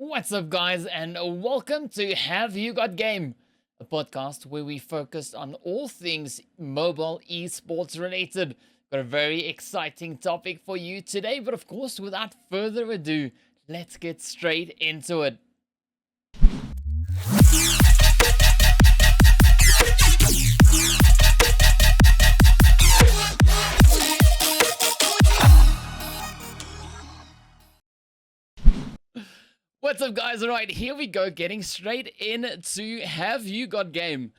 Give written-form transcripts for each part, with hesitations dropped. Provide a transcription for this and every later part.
What's up, guys, and welcome to Have You Got Game, a podcast where we focus on all things mobile esports related. Got a very exciting topic for you today, but of course, without further ado, let's get straight into it. What's up, guys? All right, here we go, getting straight into Have You Got Game.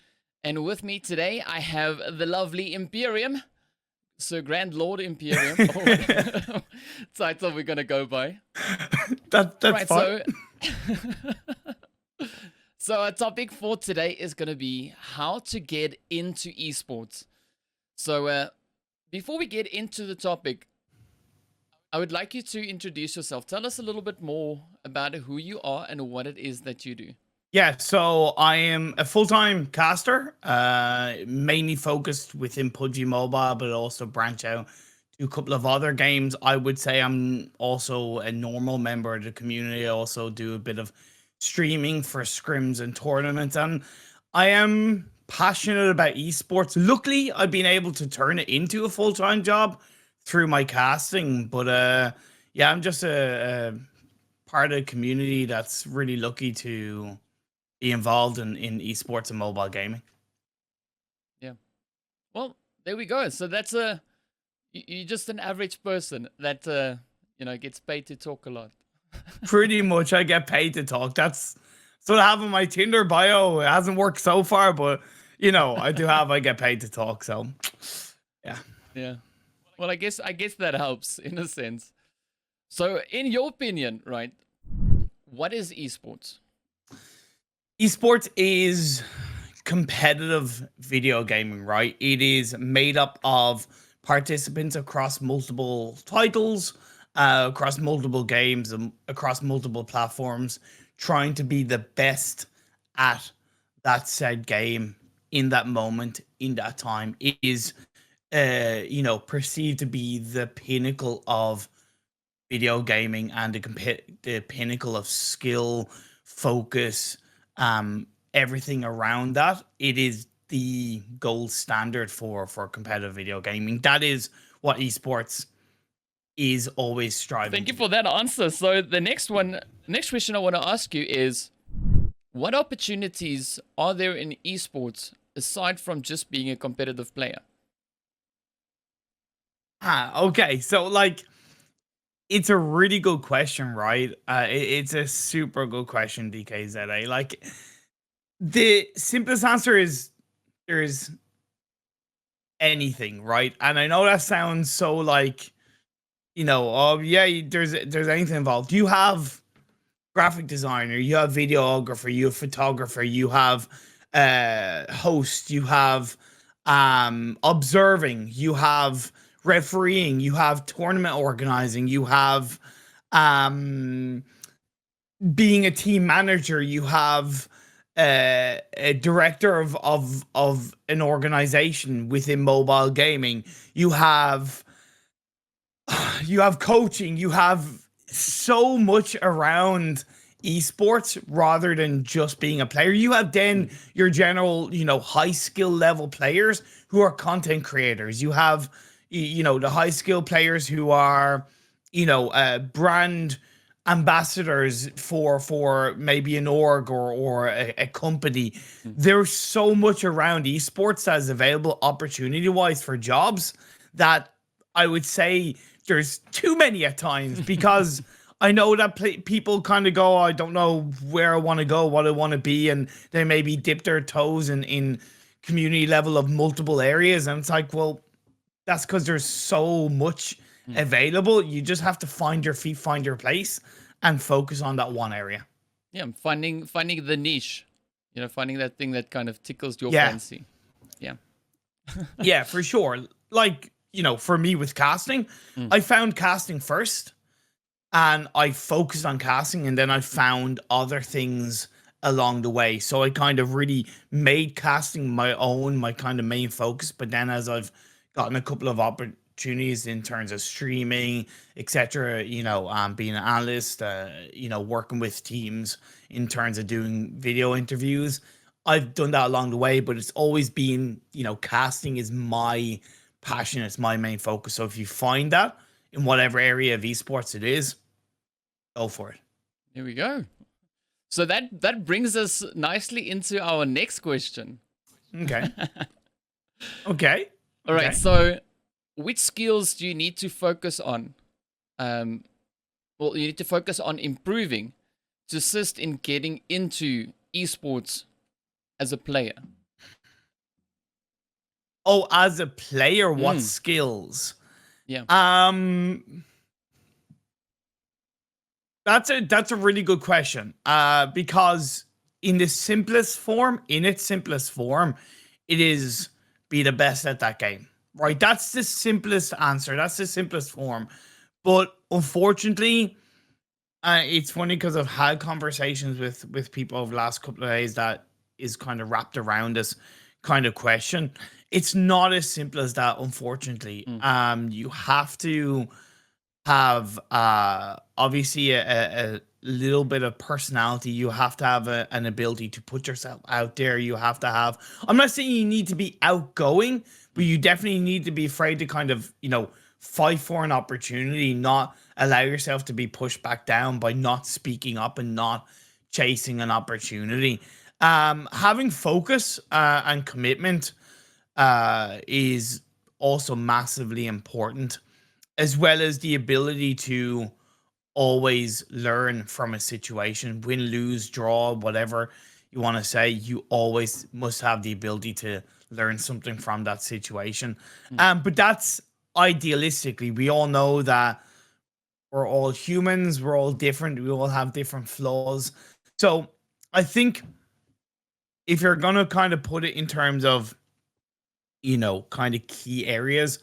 And with me today, I have the lovely Imperium, Sir Grand Lord Imperium, or title we're gonna go by. That's Right, fine. so our topic for today is gonna be how to get into esports. So before we get into the topic, I would like you to introduce yourself. Tell us a little bit more about who you are and what it is that you do. Yeah, so I am a full-time caster, mainly focused within PUBG Mobile, but also branch out to a couple of other games. I would say I'm also a normal member of the community. I also do a bit of streaming for scrims and tournaments, and I am passionate about esports. Luckily, I've been able to turn it into a full-time job through my casting, but yeah, I'm just a part of the community that's really lucky to be involved in esports and mobile gaming. Yeah. Well, there we go. So that's you're just an average person that gets paid to talk a lot. Pretty much, I get paid to talk. That's what I have on my Tinder bio. It hasn't worked so far, but I get paid to talk. So, yeah. Yeah. Well, I guess that helps in a sense. So, in your opinion, right, what is esports? Esports is competitive video gaming, right? It is made up of participants across multiple titles, across multiple games, and across multiple platforms, trying to be the best at that said game in that moment, in that time. It is, perceived to be the pinnacle of video gaming and the pinnacle of skill, focus, everything around that. It is the gold standard for competitive video gaming. That is what esports is always striving Thank you to for be. that answer. So, the next question I want to ask you is, what opportunities are there in esports aside from just being a competitive player? Okay. So like it's a really good question, right? It's a super good question, DKZA. Like the simplest answer is there's anything, right? And I know that sounds so like, oh yeah, there's anything involved. You have graphic designer, you have videographer, you have photographer, you have host, you have observing, you have refereeing, you have tournament organizing, you have um being a team manager, you have a director of an organization within mobile gaming, you have coaching, you have so much around esports rather than just being a player. You have then your general, high skill level players who are content creators. You have, the high skill players who are, brand ambassadors for maybe an org or a company. There's so much around esports that is available opportunity wise for jobs that I would say there's too many at times because I know that people kind of go, oh, I don't know where I want to go, what I want to be, and they maybe dip their toes in community level of multiple areas, and it's like, well, that's because there's so much available. You just have to find your feet, find your place, and focus on that one area. Yeah, finding the niche, finding that thing that kind of tickles your Yeah. fancy. Yeah. Yeah, for sure. Like, for me with casting, I found casting first and I focused on casting, and then I found other things along the way. So I kind of really made casting my kind of main focus. But then as I've gotten a couple of opportunities in terms of streaming, etc. Being an analyst, working with teams in terms of doing video interviews. I've done that along the way, but it's always been, casting is my passion. It's my main focus. So if you find that in whatever area of esports it is, go for it. Here we go. So that brings us nicely into our next question. Okay. Okay. All right. Okay. So, which skills do you need to focus on? You need to focus on improving to assist in getting into esports as a player. Oh, as a player, what skills? Yeah. That's a really good question. Because in its simplest form, it is be the best at that game. Right? That's the simplest answer. That's the simplest form. But unfortunately, it's funny because I've had conversations with people over the last couple of days that is kind of wrapped around this kind of question. It's not as simple as that, unfortunately. You have to have obviously a little bit of personality. You have to have an ability to put yourself out there. You have to have, I'm not saying you need to be outgoing, but you definitely need to be afraid to kind of, fight for an opportunity, not allow yourself to be pushed back down by not speaking up and not chasing an opportunity. Having focus and commitment is also massively important, as well as the ability to always learn from a situation, win, lose, draw, whatever you want to say. You always must have the ability to learn something from that situation. But that's idealistically, we all know that we're all humans, we're all different, we all have different flaws. So I think if you're gonna kind of put it in terms of, kind of key areas,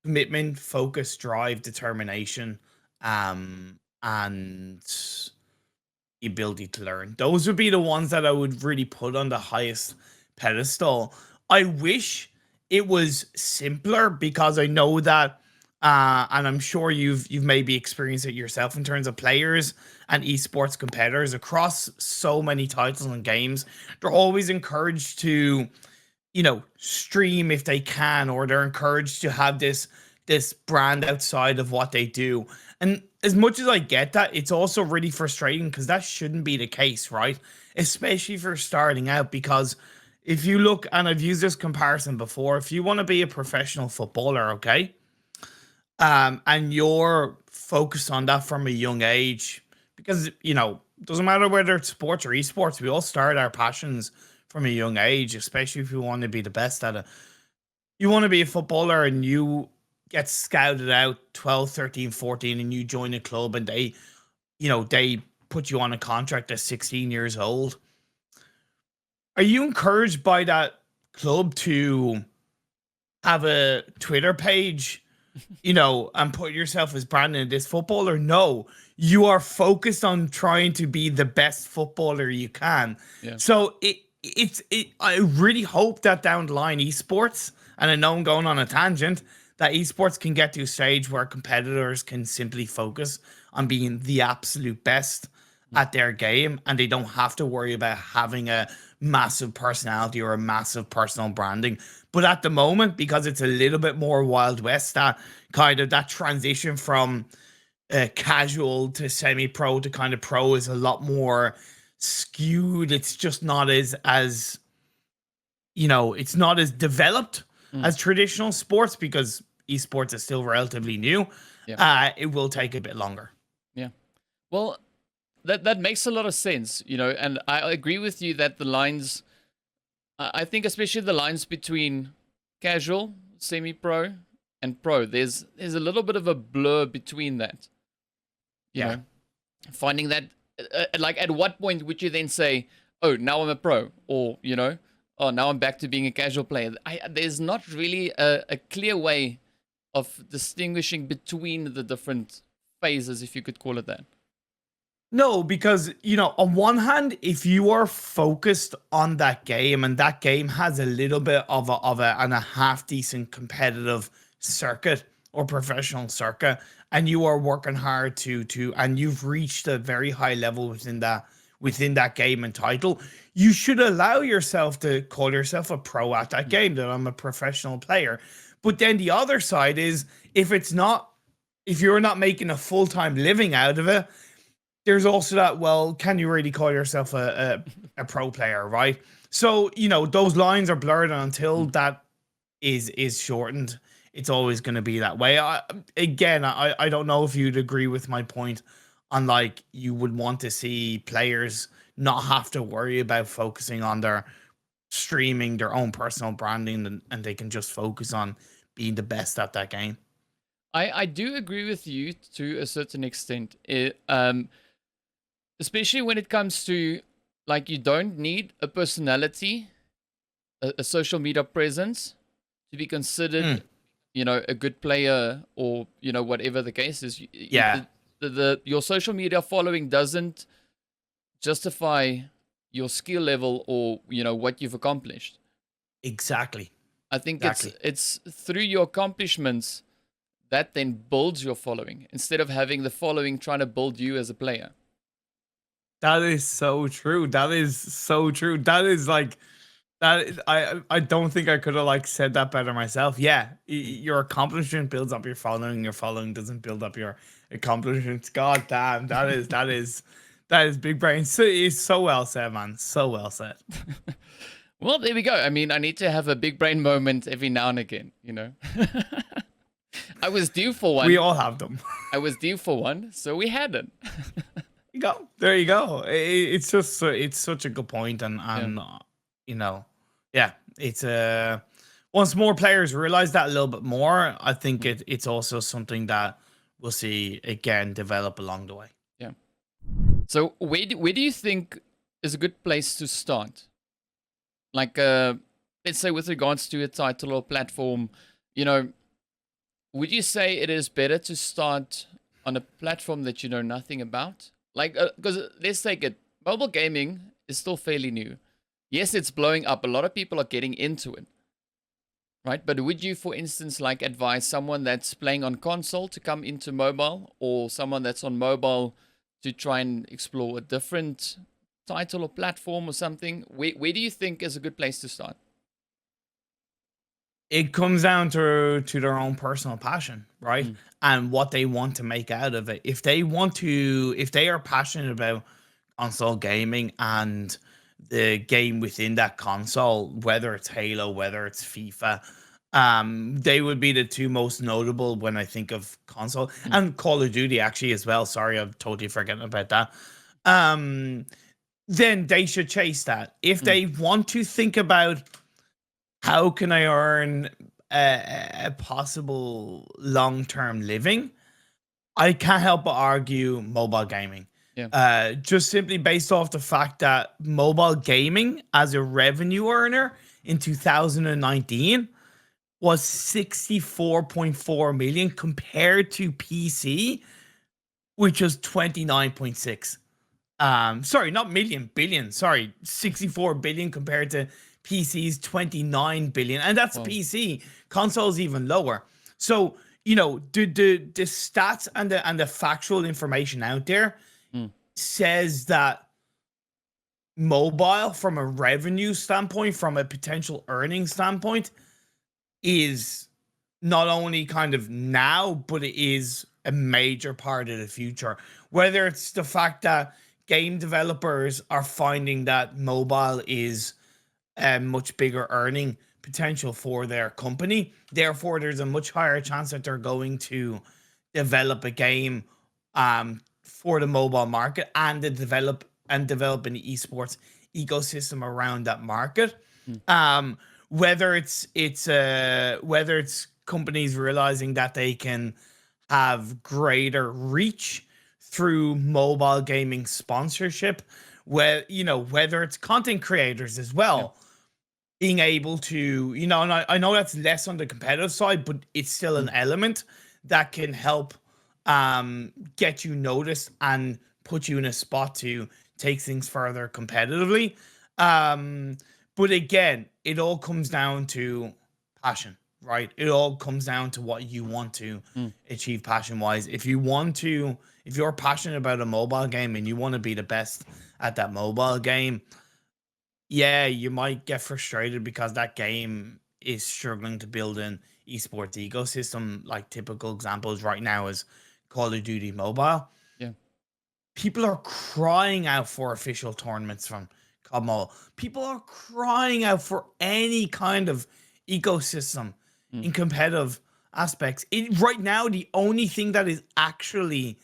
commitment, focus, drive, determination, and the ability to learn. Those would be the ones that I would really put on the highest pedestal. I wish it was simpler, because I know that, and I'm sure you've maybe experienced it yourself in terms of players and esports competitors across so many titles and games. They're always encouraged to, stream if they can, or they're encouraged to have this brand outside of what they do. And as much as I get that, it's also really frustrating, because that shouldn't be the case, right? Especially for starting out, because if you look, and I've used this comparison before, if you want to be a professional footballer, okay, and you're focused on that from a young age, because, doesn't matter whether it's sports or esports, we all start our passions from a young age, especially if you want to be the best at it. You want to be a footballer and you get scouted out 12, 13, 14, and you join a club, and they put you on a contract at 16 years old. Are you encouraged by that club to have a Twitter page, and put yourself as Brandon, this footballer? No, you are focused on trying to be the best footballer you can. Yeah. So I really hope that down the line, esports, and I know I'm going on a tangent, that esports can get to a stage where competitors can simply focus on being the absolute best at their game, and they don't have to worry about having a massive personality or a massive personal branding. But at the moment, because it's a little bit more Wild West, that kind of that transition from casual to semi-pro to kind of pro is a lot more skewed. It's just not as it's not as developed as traditional sports, because esports is still relatively new. Yeah. It will take a bit longer. Yeah. Well, that makes a lot of sense, and I agree with you that the lines, I think especially the lines between casual, semi-pro, and pro, there's a little bit of a blur between that. You know, finding that, like, at what point would you then say, oh, now I'm a pro, or oh, now I'm back to being a casual player? There's not really a clear way of distinguishing between the different phases, if you could call it that. No, because, on one hand, if you are focused on that game, and that game has a little bit of a half decent competitive circuit, or professional circuit, and you are working hard and you've reached a very high level within that game and title, you should allow yourself to call yourself a pro at that game, that I'm a professional player. But then the other side is, if you're not making a full-time living out of it, there's also that, well, can you really call yourself a pro player, right? So, those lines are blurred, and until that is shortened, it's always going to be that way. I don't know if you'd agree with my point on, like, you would want to see players not have to worry about focusing on their streaming, their own personal branding, and they can just focus on being the best at that game. I do agree with you to a certain extent. Especially when it comes to, like, you don't need a personality, a social media presence to be considered, a good player, or whatever the case is. Yeah. Your social media following doesn't justify your skill level, or what you've accomplished. Exactly. I think it's through your accomplishments that then builds your following, instead of having the following trying to build you as a player. That is so true. That is so true. That is like that. I don't think I could have like said that better myself. Yeah, your accomplishment builds up your following. Your following doesn't build up your accomplishments. God damn, that is big brain. So it's so well said, man. So well said. Well, there we go. I mean, I need to have a big brain moment every now and again. I was due for one. We all have them. I was due for one, so we had it. You go. There you go. It's just it's such a good point, and yeah, it's once more players realize that a little bit more, I think it's also something that we'll see again develop along the way. Yeah. So where do you think is a good place to start? Like, let's say with regards to a title or platform, would you say it is better to start on a platform that you know nothing about? Like, because let's take it, mobile gaming is still fairly new. Yes, it's blowing up. A lot of people are getting into it, right? But would you, for instance, like advise someone that's playing on console to come into mobile, or someone that's on mobile to try and explore a different title or platform or something? Where do you think is a good place to start? It comes down to their own personal passion, right? And what they want to make out of it. If they are passionate about console gaming and the game within that console, whether it's Halo, whether it's FIFA, they would be the two most notable when I think of console, and Call of Duty actually as well. Sorry, I'm totally forgetting about that. Then they should chase that. If they want to think about, how can I earn a possible long-term living, I can't help but argue mobile gaming. Yeah. Just simply based off the fact that mobile gaming as a revenue earner in 2019 was 64.4 million compared to PC, which was 29.6. Sorry, not million, billion. Sorry, 64 billion compared to PC's 29 billion, and that's PC. Consoles even lower. So the stats and the factual information out there says that mobile, from a revenue standpoint, from a potential earning standpoint, is not only kind of now, but it is a major part of the future. Whether it's the fact that game developers are finding that mobile is a much bigger earning potential for their company, therefore there's a much higher chance that they're going to develop a game for the mobile market, and to develop an esports ecosystem around that market. Whether it's companies realizing that they can have greater reach through mobile gaming sponsorship, whether it's content creators as well, being able to, and I know that's less on the competitive side, but it's still an element that can help get you noticed and put you in a spot to take things further competitively. But again, it all comes down to passion, right? It all comes down to what you want to Mm. achieve passion wise. If you're passionate about a mobile game and you want to be the best at that mobile game, yeah, you might get frustrated because that game is struggling to build an esports ecosystem. Like typical examples right now is Call of Duty Mobile. Yeah. People are crying out for official tournaments from COD Mobile. People are crying out for any kind of ecosystem Mm. in competitive aspects. Right now, the only thing that is actually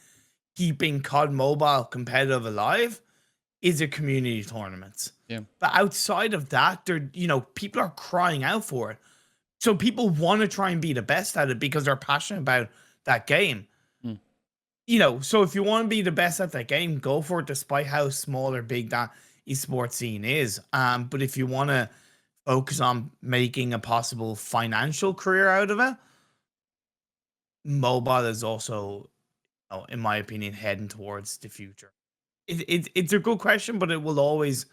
keeping COD Mobile competitive alive is a community tournaments. Yeah. But outside of that, people are crying out for it. So people want to try and be the best at it because they're passionate about that game. Mm. So if you want to be the best at that game, go for it despite how small or big that esports scene is. But if you want to focus on making a possible financial career out of it, mobile is also, in my opinion, heading towards the future. It's a good question, but it will always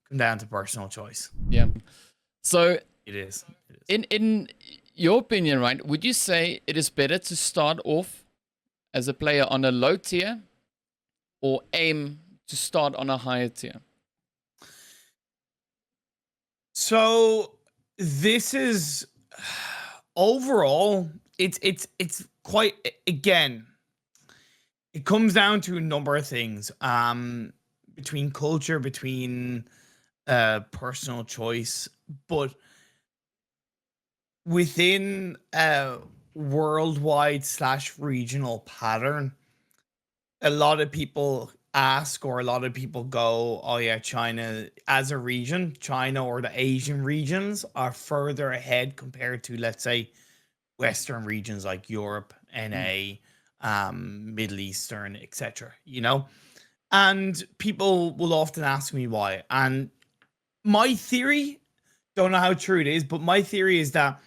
come down to personal choice. Yeah. So It is. in your opinion, right, would you say it is better to start off as a player on a low tier or aim to start on a higher tier? So this is overall, it's quite, again, it comes down to a number of things. Between culture, between personal choice, but within a worldwide slash regional pattern, a lot of people ask, or a lot of people go, oh yeah, China as a region, China or the Asian regions are further ahead compared to, let's say, Western regions like Europe, Mm. NA, Middle Eastern, etc. And people will often ask me why. And my theory, don't know how true it is, but my theory is that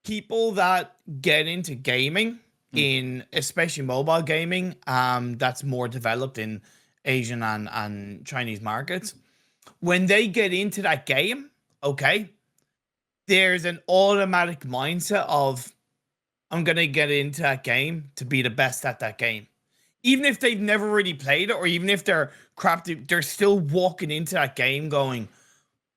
people that get into gaming, Mm. in especially mobile gaming, that's more developed in Asian and Chinese markets, when they get into that game, okay, there's an automatic mindset of, I'm gonna get into that game to be the best at that game. Even if they've never really played it, or even if they're crap, they're still walking into that game going,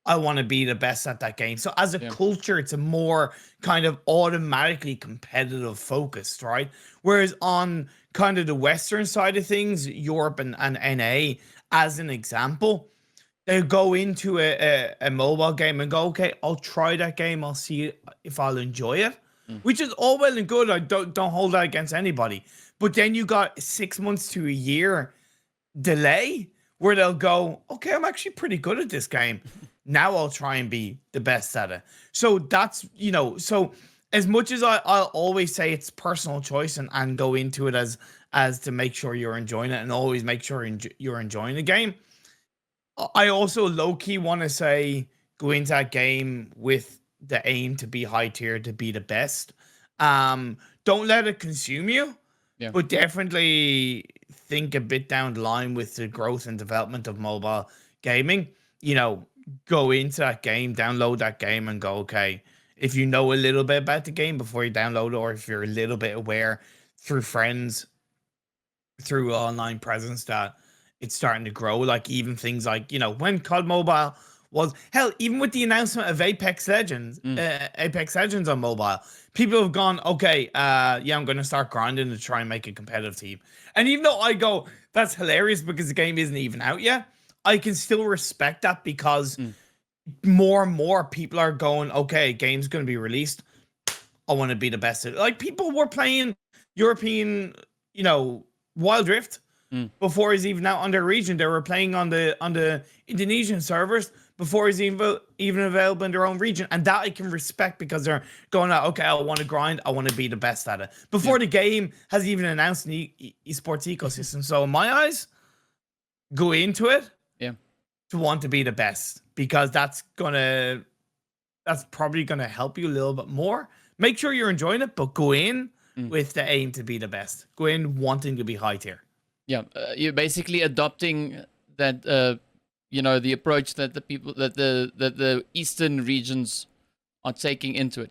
I want to be the best at that game. So as a Yeah. culture, it's a more kind of automatically competitive focused, right? Whereas on kind of the Western side of things, Europe and NA, as an example, they go into a mobile game and go, okay, I'll try that game. I'll see if I'll enjoy it, Mm. which is all well and good. I don't hold that against anybody. But then you got 6 months to a year delay where they'll go, okay, I'm actually pretty good at this game. Now I'll try and be the best at it. So that's, so as much as I'll always say it's personal choice, and go into it as to make sure you're enjoying it and always make sure you're enjoying the game. I also low key want to say, go into that game with the aim to be high tier, to be the best. Don't let it consume you, Yeah. but definitely think a bit down the line with the growth and development of mobile gaming. Go into that game, download that game, and go, okay, if you know a little bit about the game before you download it, or if you're a little bit aware through friends, through online presence, that it's starting to grow. Like even things like, when COD Mobile was, hell, even with the announcement of Mm. Apex Legends on mobile, people have gone, okay, yeah, I'm going to start grinding to try and make a competitive team. And even though I go, that's hilarious because the game isn't even out yet, I can still respect that because Mm. more and more people are going, okay, game's going to be released. I want to be the best at it. Like people were playing European, Wild Rift Mm. before he's even out on their region. They were playing on the Indonesian servers before he's even available in their own region, and that I can respect because they're going out. Okay, I want to grind. I want to be the best at it Yeah. before the game has even announced an esports ecosystem. So in my eyes, go into it Yeah. to want to be the best because that's probably gonna help you a little bit more. Make sure you're enjoying it, but go in Mm. with the aim to be the best. Go in wanting to be high tier. Yeah. You're basically adopting that, the approach that the people that the Eastern regions are taking into it.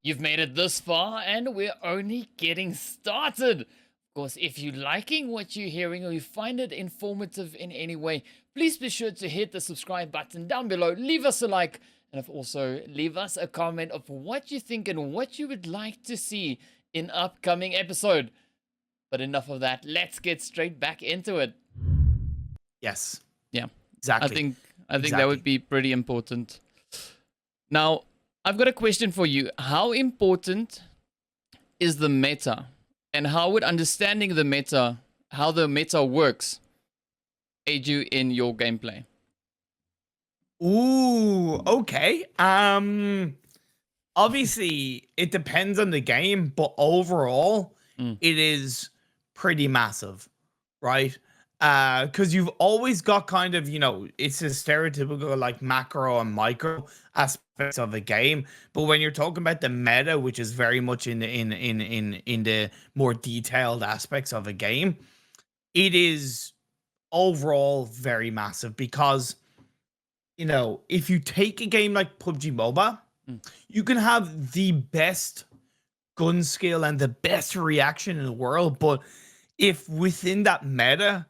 you've made it this far, and we're only getting started. Of course, if you're liking what you're hearing or you find it informative in any way, please be sure to hit the subscribe button down below, leave us a like, and also leave us a comment of what you think and what you would like to see in upcoming episode. But enough of that, let's get straight back into it. Yes, Yeah, exactly. I think that would be pretty important. Now, I've got a question for you. How important is the meta? And how would understanding the meta, how the meta works, aid you in your gameplay? Ooh, okay. Obviously it depends on the game, but overall it is pretty massive, right? Because you've always got kind of, it's a stereotypical like macro and micro aspects of a game. But when you're talking about the meta, which is very much in the more detailed aspects of a game, it is overall very massive because if you take a game like PUBG Mobile, you can have the best gun skill and the best reaction in the world, but if within that meta,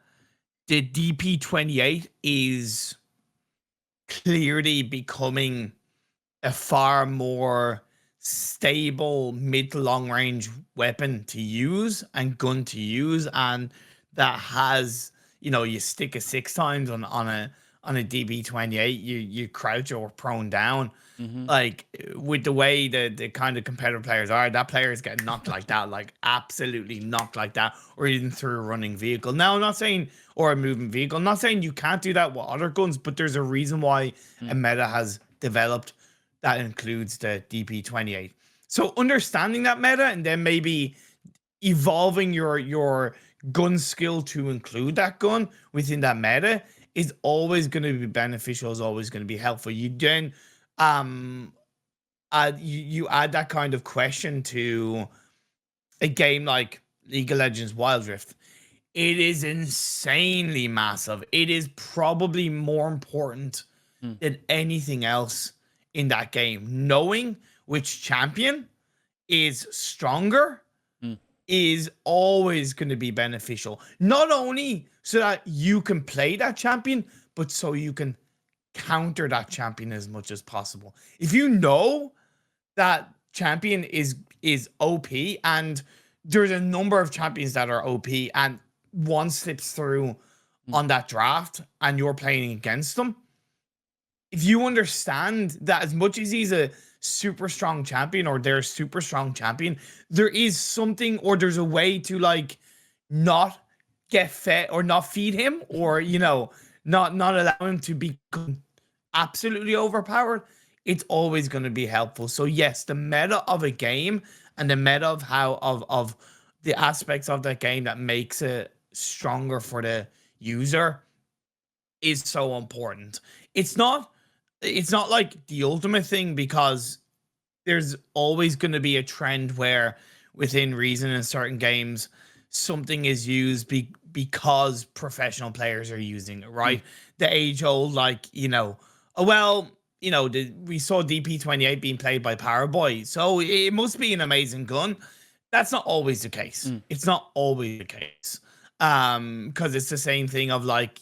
the DP28 is clearly becoming a far more stable mid to long range weapon to use and gun to use, and that has you stick it 6 times on a DB28, you crouch or prone down. Like with the way the kind of competitive players are, that players get knocked like that, like absolutely knocked like that, or even through a running vehicle. Now, I'm not saying, or a moving vehicle, I'm not saying you can't do that with other guns, but there's a reason why a meta has developed that includes the DP28. So understanding that meta and then maybe evolving your gun skill to include that gun within that meta is always going to be beneficial, is always going to be helpful. You then you add that kind of question to a game like League of Legends Wild Rift. It is insanely massive. It is probably more important than anything else in that game. Knowing which champion is stronger is always going to be beneficial. Not only so that you can play that champion, but so you can counter that champion as much as possible. If you know that champion is OP, and there's a number of champions that are OP, and one slips through on that draft and you're playing against them, if you understand that as much as he's a super strong champion or they're a super strong champion, there is something, or there's a way to like not get fed or not feed him, or not allow him to become absolutely overpowered. It's always going to be helpful. So yes, the meta of a game and the meta of how of the aspects of that game that makes it stronger for the user is so important. It's not like the ultimate thing, because there's always going to be a trend where within reason in certain games something is used because professional players are using it, right? The age old, like, oh well, we saw DP28 being played by Powerboy, so it must be an amazing gun. That's not always the case. It's not always the case. Because it's the same thing of like,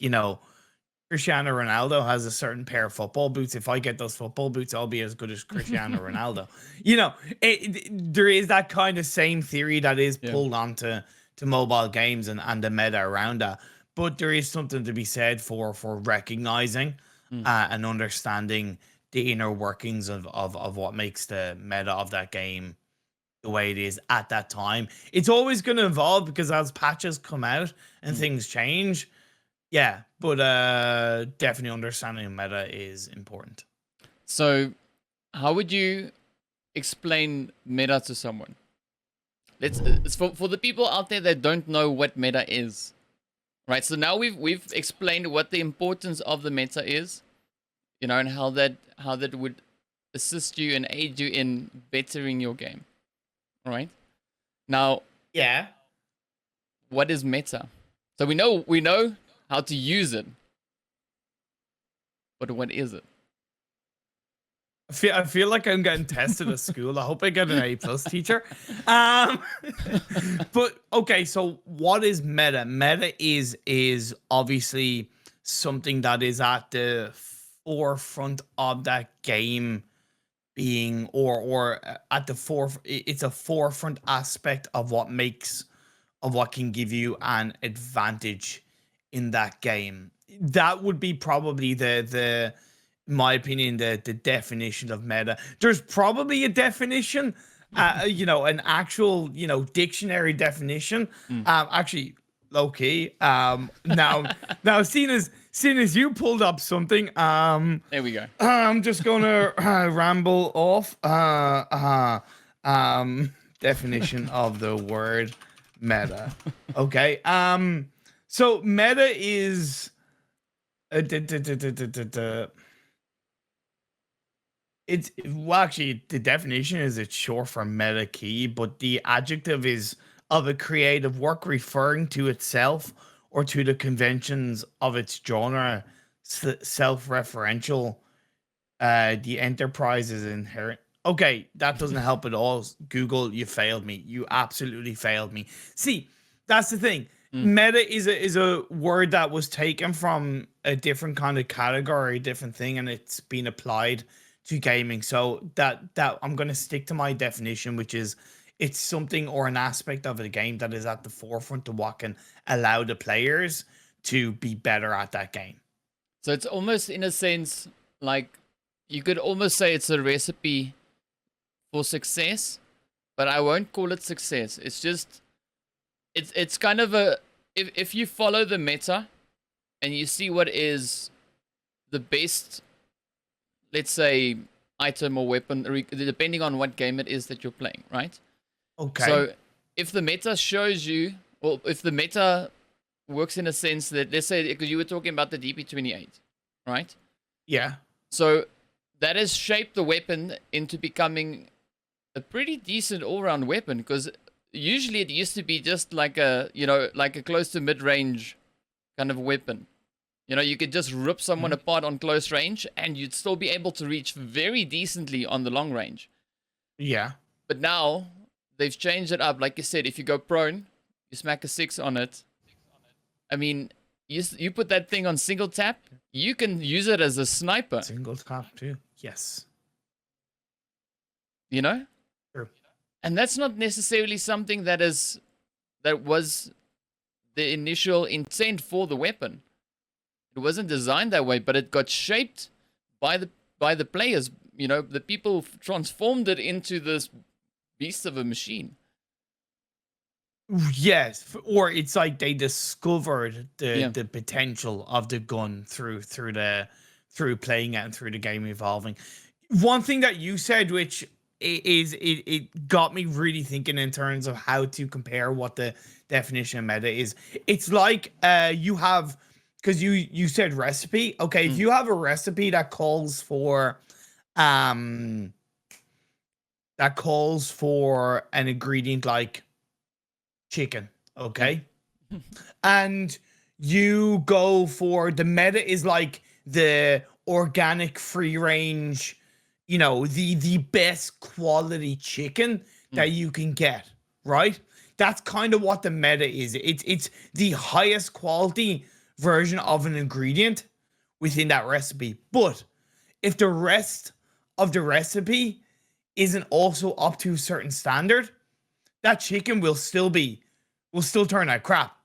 Cristiano Ronaldo has a certain pair of football boots. If I get those football boots, I'll be as good as Cristiano Ronaldo. There is that kind of same theory that is pulled onto mobile games and the meta around that. But there is something to be said for recognizing and understanding the inner workings of what makes the meta of that game the way it is at that time. It's always going to evolve because as patches come out and things change. Yeah, but definitely understanding meta is important. So, how would you explain meta to someone? It's for the people out there that don't know what meta is, right? So now we've explained what the importance of the meta is, and how that would assist you and aid you in bettering your game, right? Now, Yeah. what is meta? So we know how to use it, but what is it? I feel like I'm getting tested at school. I hope I get an A+ teacher. Um, but okay, so what is meta? Meta is obviously something that is at the forefront of that game being, or at the it's a forefront aspect of what can give you an advantage in that game. That would be probably the in my opinion, the definition of meta. There's probably a definition, an actual, dictionary definition. Mm. Actually, low key. Now, seeing as you pulled up something, There we go. I'm just gonna ramble off. Definition of the word meta. Okay. So meta is it's well, actually, the definition is it's short for meta key, but the adjective is of a creative work referring to itself or to the conventions of its genre, self-referential. The enterprise is inherent. Okay, that doesn't help at all. Google, you failed me. You absolutely failed me. See, that's the thing. Mm. Meta is a word that was taken from a different kind of category, different thing, and it's been applied to gaming. So that I'm gonna stick to my definition, which is it's something or an aspect of a game that is at the forefront of what can allow the players to be better at that game. So it's almost in a sense like you could almost say it's a recipe for success, but I won't call it success. It's just it's kind of a if you follow the meta and you see what is the best, let's say, item or weapon, depending on what game it is that you're playing, right? Okay. So if the meta shows you, or if the meta works in a sense that, let's say, because you were talking about the DP28, right? Yeah. So that has shaped the weapon into becoming a pretty decent all-round weapon, because usually it used to be just like a, like a close to mid-range kind of weapon. You could just rip someone apart on close range and you'd still be able to reach very decently on the long range. Yeah. But now they've changed it up. Like you said, if you go prone, you smack a 6 on it. I mean, you put that thing on single tap, you can use it as a sniper. Single tap too. Yes. True. And that's not necessarily something that was the initial intent for the weapon. It wasn't designed that way, but it got shaped by the players. The people transformed it into this beast of a machine. Yes, or it's like they discovered Yeah. the potential of the gun through playing it and through the game evolving. One thing that you said, which it got me really thinking in terms of how to compare what the definition of meta is. It's like you have, because you said recipe. Okay, if you have a recipe that calls for an ingredient like chicken, okay? And you go for the meta is like the organic free range, the best quality chicken that you can get, right? That's kind of what the meta is. It's the highest quality version of an ingredient within that recipe. But if the rest of the recipe isn't also up to a certain standard, that chicken will still turn out crap,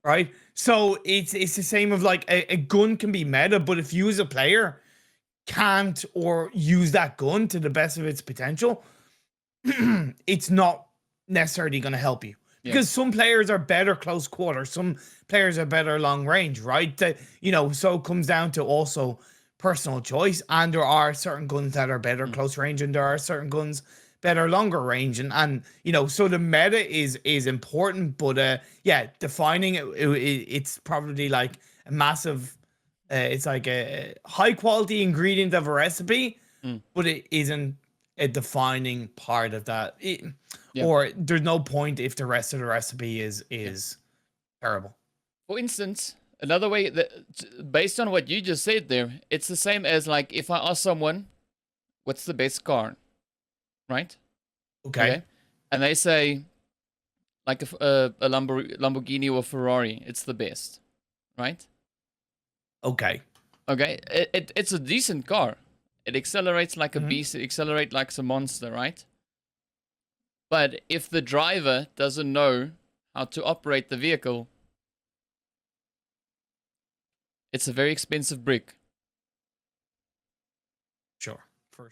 right? So it's the same of like a gun can be meta, but if you as a player can't or use that gun to the best of its potential, it's not necessarily going to help you. Because some players are better close quarter, some players are better long range, right? So it comes down to also personal choice, and there are certain guns that are better close range, and there are certain guns better longer range, and so the meta is important, but defining it's probably like a massive, it's like a high quality ingredient of a recipe, but it isn't a defining part of that. Or there's no point if the rest of the recipe is terrible. For instance, another way that, based on what you just said there, it's the same as like if I ask someone, what's the best car, right? Okay. Okay, and they say like a Lamborghini or Ferrari, it's the best, right? Okay. Okay, it's a decent car. It accelerates like a Mhm. beast. It accelerates like a monster, right? But if the driver doesn't know how to operate the vehicle, it's a very expensive brick. Sure. For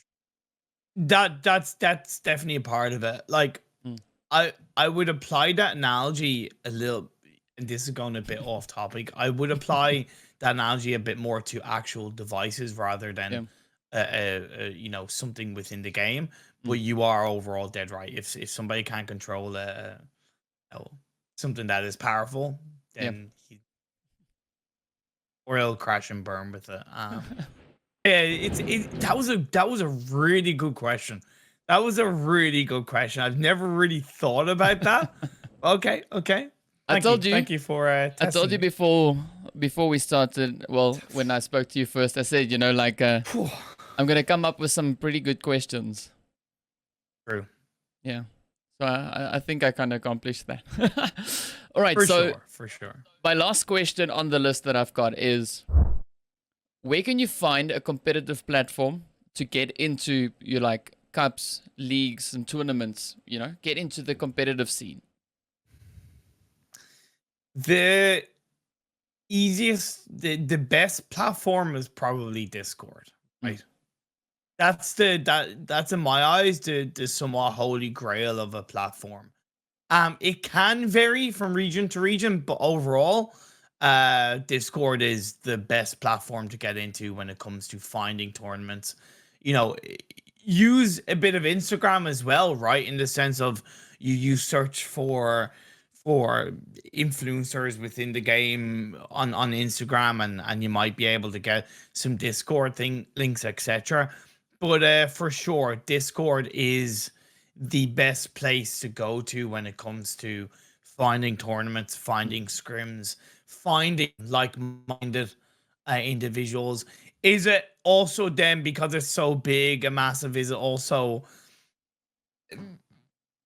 that's definitely a part of it. Like Mm, I would apply that analogy a little, and this is going a bit off topic. I would apply that analogy a bit more to actual devices rather yeah. than something within the game. But Mm, you are overall dead right. If somebody can't control you know, something that is powerful, yeah. then or it'll crash and burn with it. Yeah, that was a really good question. That was a really good question. I've never really thought about that. Okay, okay. I told you. Thank you for I told testing you me. before we started. Well, when I spoke to you first, I said, like Phew. I'm gonna come up with some pretty good questions. True, Yeah. So I think I kind of accomplished that. All right. for So sure, for sure. my last question on the list that I've got is, where can you find a competitive platform to get into your like cups, leagues, and tournaments? Get into the competitive scene. The the best platform is probably Discord, Mm, right? That's in my eyes the somewhat holy grail of a platform. It can vary from region to region, but overall, Discord is the best platform to get into when it comes to finding tournaments. Use a bit of Instagram as well, right? In the sense of you search for influencers within the game on Instagram, and you might be able to get some Discord links, etc. But for sure, Discord is the best place to go to when it comes to finding tournaments, mm, finding scrims, finding like-minded individuals. Is it also then, because it's so big and massive, is it also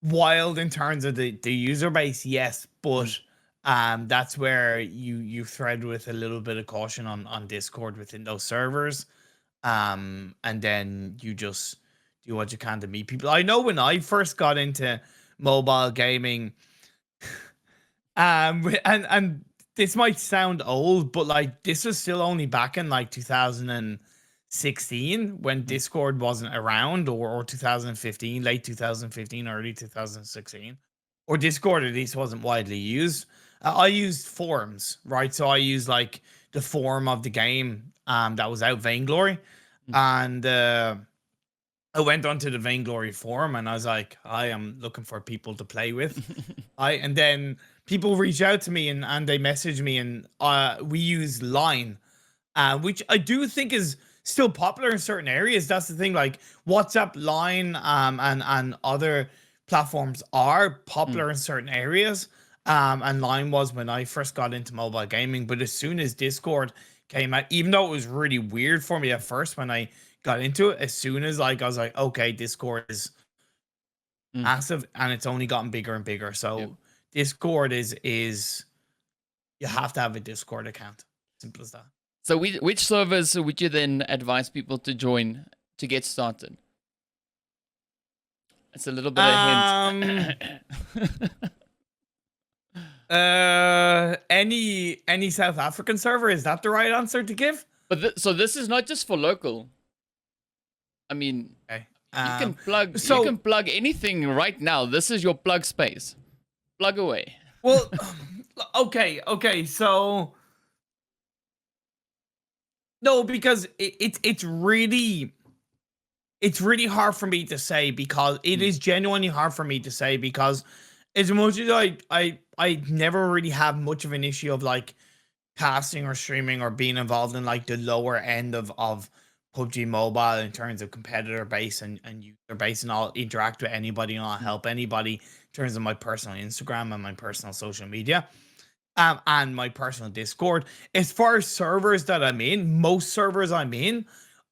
wild in terms of the user base? Yes, mm. but that's where you thread with a little bit of caution on Discord within those servers. And then you just do what you can to meet people. I know when I first got into mobile gaming, and this might sound old, but like this was still only back in like 2016 when Mm, Discord wasn't around, or 2015, late 2015, early 2016, or Discord at least wasn't widely used. I used forums, right? So I used like the forum of the game that was out, Vainglory, mm. and I went onto the Vainglory forum and I was like, I am looking for people to play with. And then people reach out to me, and they message me, and we use Line, which I do think is still popular in certain areas. That's the thing. Like WhatsApp, Line, and other platforms are Mm, popular in certain areas. And Line was when I first got into mobile gaming. But as soon as Discord came out, even though it was really weird for me at first when I got into it, as soon as like I was like, okay, Discord is mm. massive, and it's only gotten bigger and bigger. Yeah. So Discord is you have to have a Discord account. Simple as that. So which servers would you then advise people to join to get started? It's a little bit of a hint. Um any South African server, is that the right answer to give? But so this is not just for local. I mean, Okay. you can So plug anything right now. This is your plug space. Plug away. well okay, so no, because it's really hard for me to say, because it Mm, is genuinely hard for me to say, because as much as I never really have much of an issue of like casting or streaming or being involved in like the lower end of PUBG Mobile in terms of competitor base and user base, and I'll interact with anybody and I'll mm, help anybody in terms of my personal Instagram and my personal social media, and my personal Discord. As far as servers that I'm in, most servers I'm in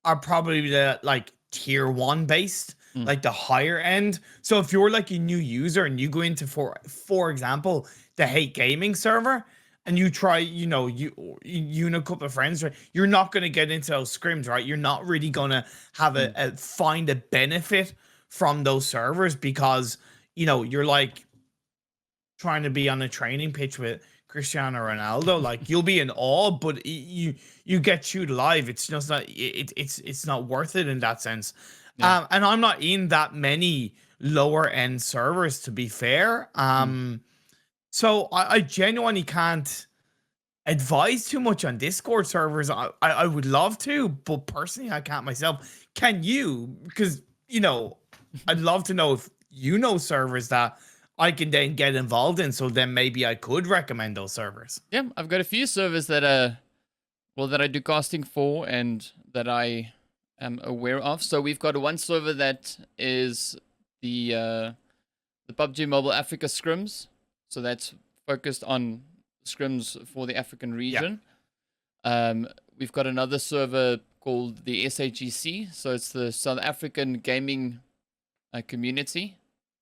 are probably the like tier one based, Mm. like the higher end. So if you're like a new user and you go into, for example, the hate gaming server, and you try, you and a couple of friends, right? You're not going to get into those scrims, right? You're not really going to have Mm. a find a benefit from those servers, because you're like trying to be on a training pitch with Cristiano Ronaldo. Like, you'll be in awe, but you get chewed alive. It's just not it's not worth it in that sense. Yeah. And I'm not in that many lower end servers, to be fair. Mm. So I genuinely can't advise too much on Discord servers. I would love to, but personally I can't myself. Can you? Because I'd love to know if you know servers that I can then get involved in, so then maybe I could recommend those servers. Yeah, I've got a few servers that well, that I do casting for and that I am aware of. So we've got one server that is the PUBG Mobile Africa scrims. So that's focused on scrims for the African Yeah. region. We've got another server called the SAGC. So it's the South African Gaming Community.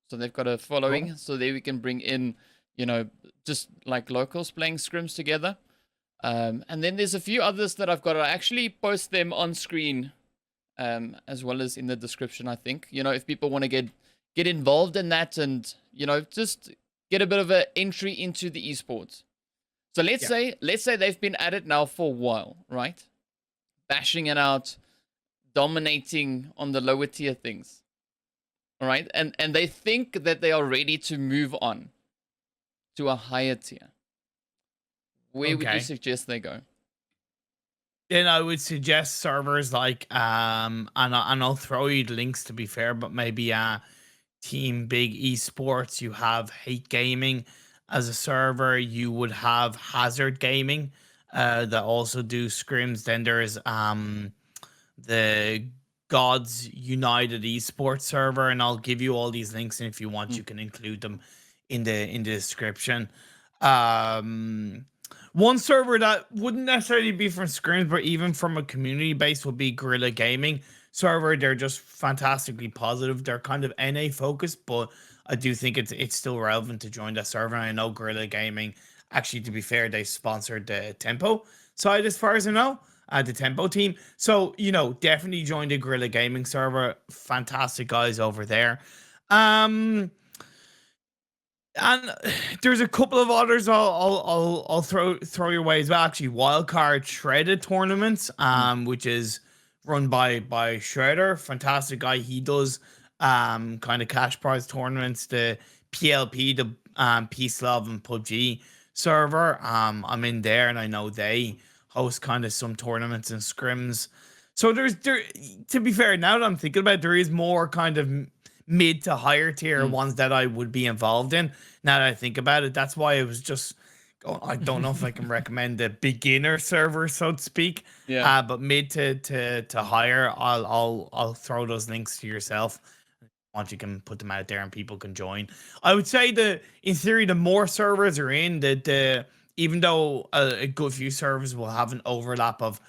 So they've got a following. Cool. So there we can bring in, you know, just like locals playing scrims together. And then there's a few others that I've got. I actually post them on screen, as well as in the description, I think. You know, if people want to get involved in that and, you know, just get a bit of an entry into the esports. So let's say they've been at it now for a while, right? Bashing it out, dominating on the lower tier things. All right? And they think that they are ready to move on to a higher tier. Where would you Okay. suggest they go? Then I would suggest servers like and I'll throw you the links, to be fair, but maybe Team Big Esports. You have Hate Gaming as a server. You would have Hazard Gaming that also do scrims. Then there's the Gods United Esports server, and I'll give you all these links, and if you want, Mm. you can include them in the description. Um, One server that wouldn't necessarily be from scrims, but even from a community base, would be Gorilla Gaming server. They're just fantastically positive. They're kind of NA focused, but I do think it's still relevant to join that server. And I know Gorilla Gaming, actually, to be fair, they sponsored the Tempo side, as far as I know, the Tempo team. So, definitely join the Gorilla Gaming server. Fantastic guys over there. Um, and there's a couple of others I'll throw your way as well. Actually, Wildcard Shredded tournaments, Mm. which is run by Shredder, fantastic guy. He does kind of cash prize tournaments. The PLP, the Peace Love and PUBG server. I'm in there, and I know they host kind of some tournaments and scrims. So there. To be fair, now that I'm thinking about it, there is more kind of mid to higher tier Mm. ones that I would be involved in. Now that I think about it, that's why it was just. I don't know if I can recommend the beginner server, so to speak. Yeah. But mid to higher, I'll throw those links to yourself. Once you can put them out there and people can join. I would say that in theory, the more servers are in, the even though a good few servers will have an overlap of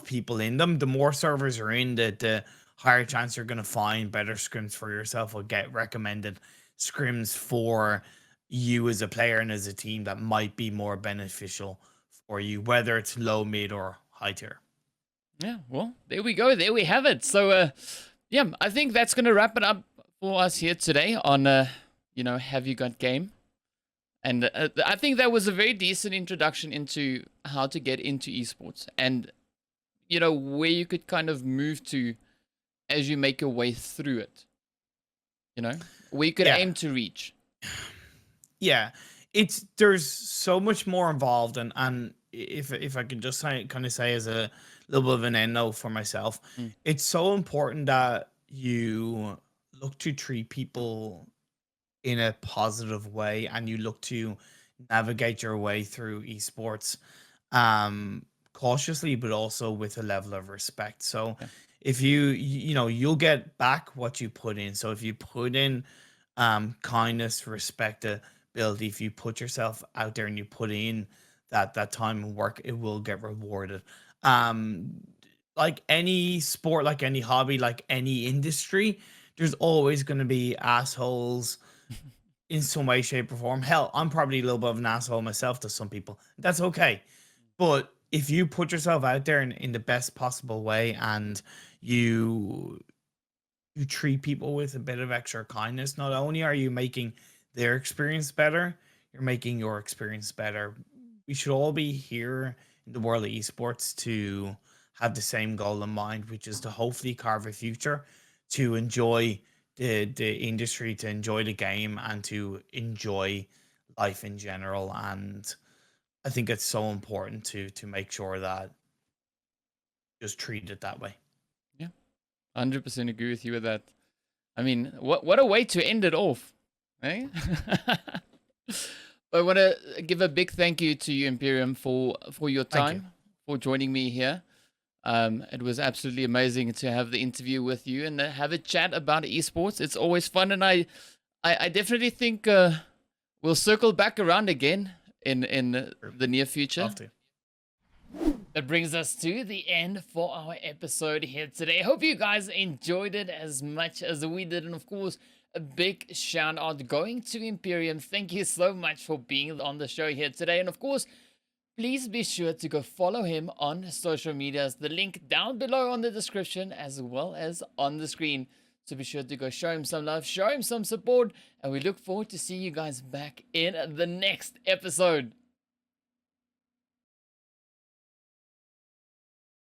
people in them, the more servers are in, the higher chance you're going to find better scrims for yourself, or get recommended scrims for you as a player and as a team that might be more beneficial for you, whether it's low, mid, or high tier. Yeah, well, there we go. There we have it. So, yeah, I think that's going to wrap it up for us here today on, Have You Got Game? And I think that was a very decent introduction into how to get into esports and, where you could kind of move to as you make your way through it, where you could Yeah. aim to reach. Yeah, there's so much more involved, and if I can just kind of say as a little bit of an end note for myself, Mm. it's so important that you look to treat people in a positive way, and you look to navigate your way through esports cautiously, but also with a level of respect. So Yeah. if you'll get back what you put in. So if you put in kindness, respectability, if you put yourself out there and you put in that time and work, it will get rewarded. um like any sport, like any hobby, like any industry, there's always going to be assholes in some way, shape, or form. Hell, I'm probably a little bit of an asshole myself to some people. That's okay. But if you put yourself out there in the best possible way, and you you treat people with a bit of extra kindness, not only are you making their experience better, you're making your experience better. We should all be here in the world of esports to have the same goal in mind, which is to hopefully carve a future, to enjoy the industry, to enjoy the game, and to enjoy life in general. And I think it's so important to make sure that just treat it that way. Yeah, 100% agree with you with that. I mean, what a way to end it off, eh? I want to give a big thank you to you, Imperium, for your Thank you. time, for joining me here. It was absolutely amazing to have the interview with you and have a chat about esports. It's always fun, and I definitely think we'll circle back around again in the near future. Love to. That brings us to the end for our episode here today. Hope you guys enjoyed it as much as we did. And of course, a big shout out going to Imperium. Thank you so much for being on the show here today. And of course, please be sure to go follow him on social medias. The link down below on the description as well as on the screen. So be sure to go show him some love, show him some support. And we look forward to seeing you guys back in the next episode.